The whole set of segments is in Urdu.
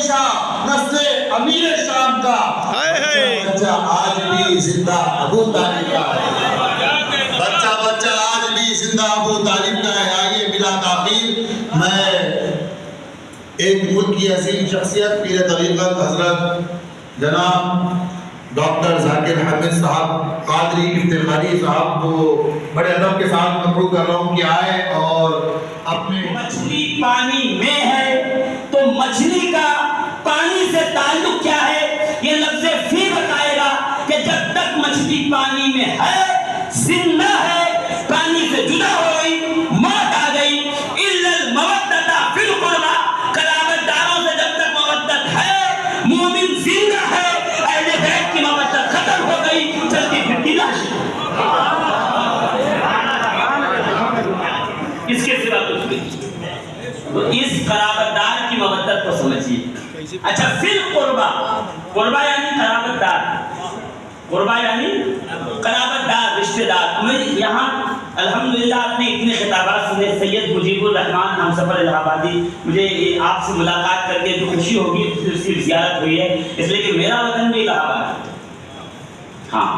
شاہ نسل امیر شام کا بچہ آج بھی زندہ ابو طالب کا ہے، بچہ آج بھی زندہ ابو طالب کا ہے۔ آئیے بلا تاخیر میں ایک ملک کی عظیم شخصیت پیر طریقت حضرت جناب ڈاکٹر ذاکر حامد صاحب قادری افتخاری صاحب کو بڑے ادب کے ساتھ مدعو کر رہا ہوں کہ آئے اور اپنے مچھلی پانی میں ہے تو مچھلی کا پانی سے تعلق کیا ہے، یہ لفظ فی بتائے گا کہ جب تک مچھلی پانی میں ہے، زندہ ہے، پانی سے جدا ہو گئی، موت آ گئی، الا المودۃ فی القربى، قرابت داروں سے جب تک مودت ہے، مومن زندہ ہے، اہل بیت کی مودت ختم ہو گئی، چلتی پھرتی لاش اس کے سوا کچھ نہیں۔ تو اس قرابت دار کی مودت کو سمجھیے۔ اچھا فی القربى، قربہ یعنی قرابت دار، قربہ یعنی قرابت دار، رشتہ دار۔ میں یہاں الحمدللہ آپ نے اتنے خطابات سنے، سید مجیب الرحمان ہمسفر الہ آبادی، مجھے آپ سے ملاقات کر کے جو خوشی ہوگی صرف زیارت ہوئی ہے، اس لیے کہ میرا وطن بھی الہ آباد ہے، ہاں،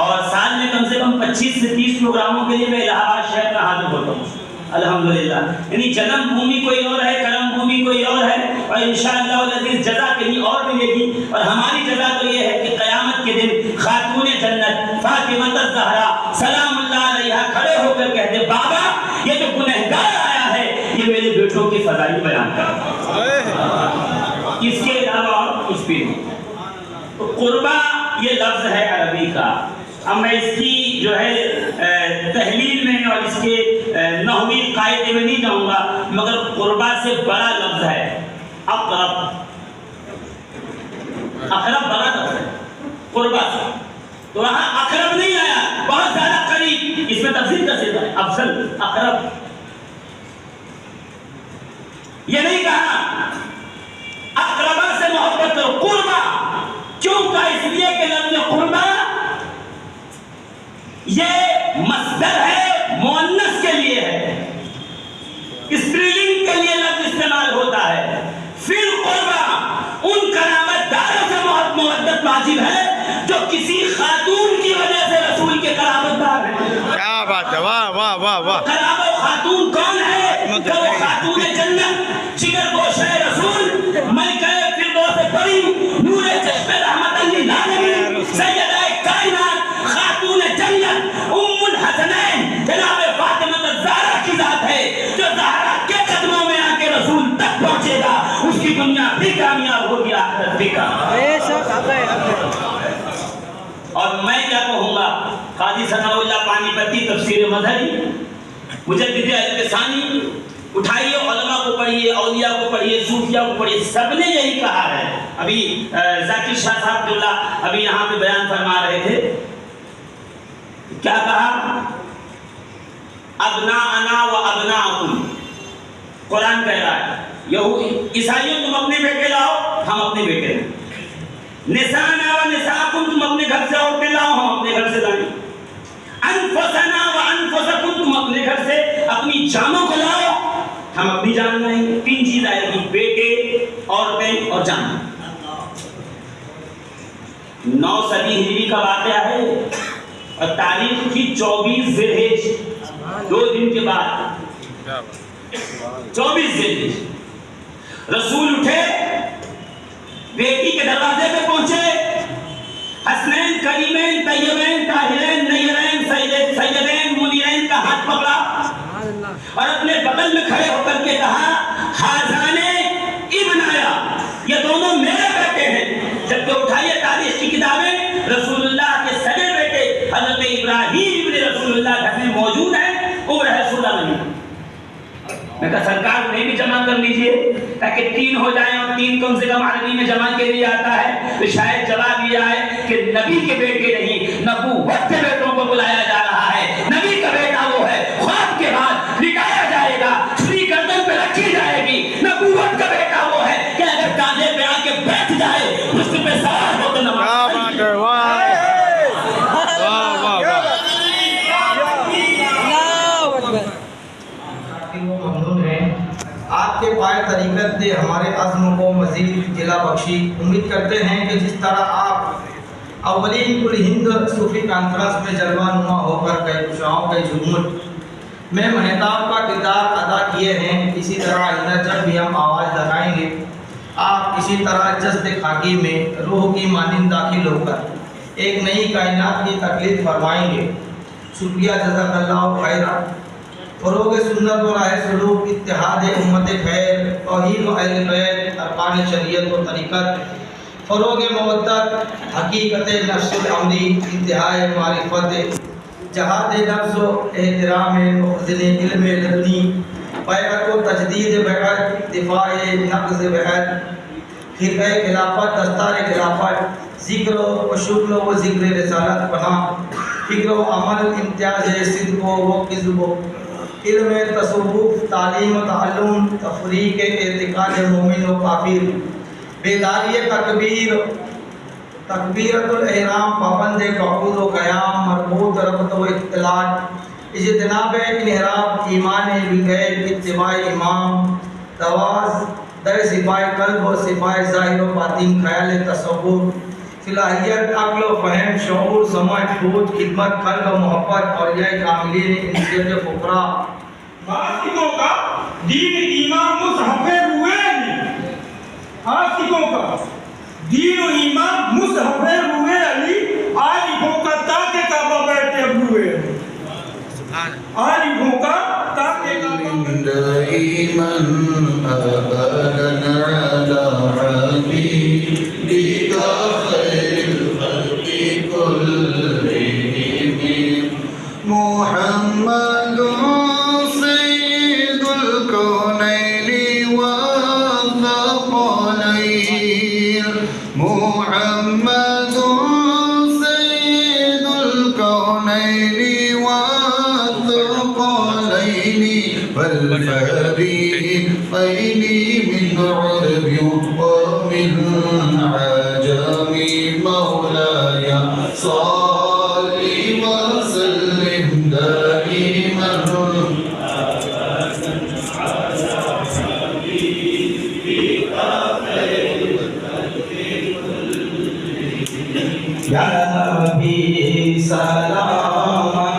اور سال میں کم سے کم 25 سے 30 پروگراموں کے لیے میں الہ آباد شہر میں حاضر ہوتا ہوں الحمدللہ۔ یعنی جنم بھومی کوئی اور ہے، کرم بھومی کوئی اور ہے، اور انشاءاللہ العزیز جزا کہیں اور ملے گی، اور ہماری جزا تو یہ ہے کہ قیامت کے دن خاتون جنت فاطمہ الزہرا سلام اللہ علیہا کھڑے ہو کر کہتے بابا یہ جو گنہگار آیا ہے یہ میرے بیٹوں کی فضائی بیان کر، اس کے علاوہ اور کچھ بھی نہیں۔ تو قربہ یہ لفظ ہے عربی کا۔ اب میں اس کی جو ہے تحلیل میں اور اس کے نحوی قاعدے میں نہیں جاؤں گا، مگر قربہ سے بڑا لفظ ہے اقرب، اقرب بڑا لفظ ہے قربہ سے، تو وہاں اقرب نہیں آیا، بہت زیادہ قریب، اس میں تفسیر کا صیغہ ہے افضل، اقرب، یہ نہیں کہا اقربہ سے محبت کرو، قربہ کیوں کا، اس لیے کہ لفظ قربہ یہ مصدر ہے، مؤنث کے لیے ہے، اسٹریلنگ کے لیے لفظ استعمال ہوتا ہے۔ فی القربہ ان قرابت داروں سے مودت واجب ہے جو کسی خاتون کی وجہ سے رسول کے قرابت دار ہیں۔ کیا بات ہے، واہ واہ واہ واہ۔ قرابت خاتون کون ہے؟ کہ وہ خاتون جنت، جگر گوشہ رسول، ملکہ فردوس بری، نور چشم رحمت للعالمین، سیدہ کائنات، خاتون جنت، ام الحسنین، جناب فاطمہ الزہرا کی ذات ہے، جو زہرا کے قدموں میں آ کے رسول تک پہنچے گا، اس کی دنیا بھی کامیاب ہوگی، آخرت بھی کامیاب۔ اور میں کیا کہوں گا، قاضی ثناء اللہ پانی پتی تفسیر مظہری، مجدد الفسانی، اٹھائیے علماء کو پڑھیے، اولیاء کو پڑھیے، صوفیاء کو پڑھیے، سب نے یہی کہا ہے۔ ابھی ذاکر شاہ صاحب جو اللہ ابھی یہاں پہ بیان فرما رہے تھے، کیا کہا؟ ابناءنا و ابناءکم، قرآن کہہ رہا ہے عیسائیوں تم اپنے بیٹے لاؤ، ہم اپنے بیٹے لائیں، نسانا و نساکم تم اپنے گھر سے عورتیں لاؤ، ہم اپنے گھر سے لائیں، انفسنا و انفسکم تم اپنے گھر سے اپنی جانوں کو لاؤ، ہم اپنی جان لائیں گے۔ تین چیز آئے گی، بیٹے، عورتیں اور جان۔ 9 صدی ہجری کا واقعہ ہے اور تاریخ کی 24 ذی الحج، 2 دن کے بعد 24 ذی الحج رسول اٹھے، بیٹی کے دروازے پہ پہنچے، حسنین کریمین طیبین طاہرین نیرین سیدین منیرین کا ہاتھ پکڑا اور اپنے بغل میں کھڑے ہو کر کے کہا حاذان ابنایا، یہ دونوں میرے بیٹے ہیں۔ جب کہ اٹھائیے تاریخ کی کتابیں، رسول اللہ کے سگے بیٹے حضرت ابراہیم ابن رسول اللہ گھر میں موجود ہیں، عمر ہے 16 مہینہ۔ میں کہا سرکار انہیں بھی جمع کر لیجئے تاکہ 3 ہو جائیں، اور 3 کم سے کم عربی میں جمع کے لیے آتا ہے، تو شاید جواب یہ آئے کہ نبی کے بیٹے نہیں، نبوت کے بیٹوں کو بلایا جا رہا ہے۔ نبی کا بیٹا وہ ہے، خواب کے بعد لٹایا جائے گا، چھری گردن پہ رکھی جائے گی۔ نبوت کا بیٹا وہ ہے کہ اگر کاندھے پہ آ کے بیٹھ جائے، اس پہ سوار ہو تو نماز آپ کے پائے طریقت نے ہمارے عزم کو مزید مزید جلا بخشی۔ امید کرتے ہیں کہ جس طرح آپ اولین کل ہند صوفی کانفرنس میں جلوہ نما ہو کر کہکشاؤں کے جھومٹ میں مہتاب کا کردار ادا کیے ہیں، اسی طرح آئندہ جب بھی ہم آواز لگائیں گے آپ اسی طرح جسد خاکی میں روح کی مانند داخل ہو کر ایک نئی کائنات کی تکلیف فرمائیں گے۔ شکریہ، جزاک اللہ خیرہ۔ فروغ سنت و راہ سلوک، اتحاد امت خیر، توحید و اہل بیت، ارکان شریعت و طریقت، فروغ مودت، حقیقت نفس الامری، انتہائی معرفت، جہاد نفس و احترام مخزن علم لدنی، بیعت و تجدید بیعت، دفاع نقض بیعت، خرقہ خلافت، دستار خلافت، ذکر و شکر و ذکر رسالت پناہ، فکر و عمل، امتیاز صدق و کذب، علم تصوف، تعلیم و تعلم، تفریق اعتقاد مومن و کافر، بیداری تکبیر، تکبیرۃ الاحرام، پابند قعود و قیام، مربوط ربط و اطلاع، اجتناب انحراف، ایمان بالغیب، اتباع امام، تواز در صفائے قلب و صفائے ظاہر و باطن، خیال تصور، صلاحیت عقل و فہم، شعور، سمجھ، بوجھ، خدمت، خلق و محبت، اولیاء کاملین، انسیت فقراء، آسکوں کا دین ایمان مصحف روئے آسکوں کا دین و ایمان مصحف روئے علی عارفوں کا تاکہ کعبہ بیٹھے روئے عارفوں کا تاکہ کعبہ دائما ابدا على حبيبك خير الخلق كلهم محمد سيد الكونين والثقلين محمد سيد الكونين والثقلين والفريقين من عرب ومن عجم مولاي صل وسلم دائما یا نبی سلام